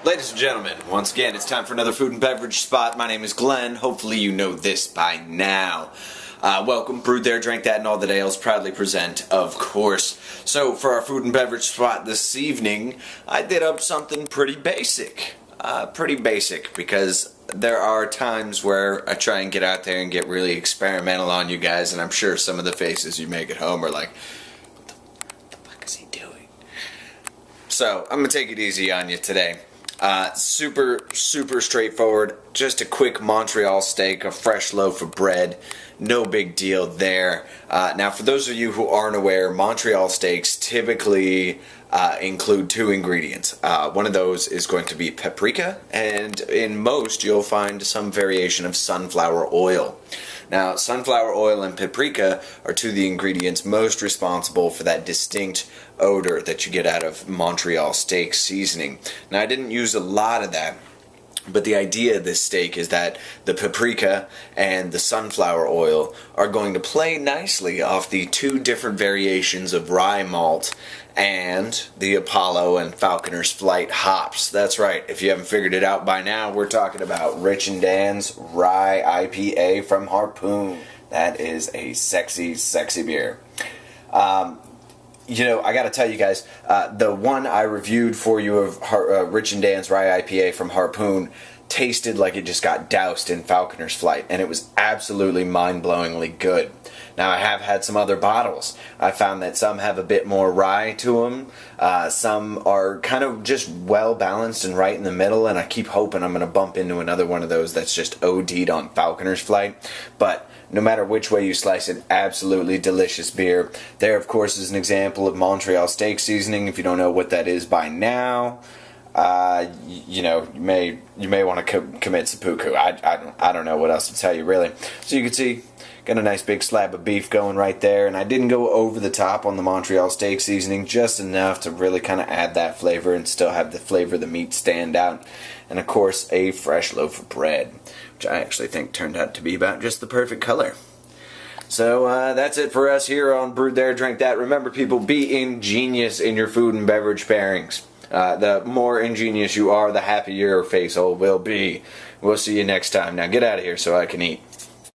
Ladies and gentlemen, once again, it's time for another food and beverage spot. My name is Glenn. Hopefully you know this by now. Welcome, Brewdthere-Drankthat and all the ales proudly present, of course. So, for our food and beverage spot this evening, I did up something pretty basic. Because there are times where I try and get out there and get really experimental on you guys, and I'm sure some of the faces you make at home are like, what the fuck is he doing? So, I'm going to take it easy on you today. Super straightforward. Just a quick Montreal steak, a fresh loaf of bread. No big deal there. Now, for those of you who aren't aware, Montreal steaks typically include two ingredients. One of those is going to be paprika, and in most you'll find some variation of sunflower oil. Now, sunflower oil and paprika are two of the ingredients most responsible for that distinct odor that you get out of Montreal steak seasoning. Now, I didn't use a lot of that, but the idea of this steak is that the paprika and the sunflower oil are going to play nicely off the two different variations of rye malt and the I.P.A and Falconer's Flight hops. That's right, if you haven't figured it out by now, we're talking about Rich and Dan's Rye I.P.A from Harpoon. That is a sexy, sexy beer. You know, I gotta tell you guys, the one I reviewed for you of Rich and Dan's Rye I.P.A from Harpoon tasted like it just got doused in Falconer's Flight, and it was absolutely mind-blowingly good. Now, I have had some other bottles. I found that some have a bit more rye to them. Some are kind of just well-balanced and right in the middle, and I keep hoping I'm going to bump into another one of those that's just OD'd on Falconer's Flight. But no matter which way you slice it, absolutely delicious beer. There, of course, is an example of Montreal steak seasoning. If you don't know what that is by now, you know, you may want to commit seppuku. I don't know what else to tell you, really. So you can see, got a nice big slab of beef going right there, and I didn't go over the top on the Montreal steak seasoning, just enough to really kind of add that flavor and still have the flavor of the meat stand out. And of course, a fresh loaf of bread, which I actually think turned out to be about just the perfect color. So that's it for us here on Brewdthere-Drankthat. Remember, people, be ingenious in your food and beverage pairings. The more ingenious you are, the happier your face will be. We'll see you next time. Now get out of here so I can eat.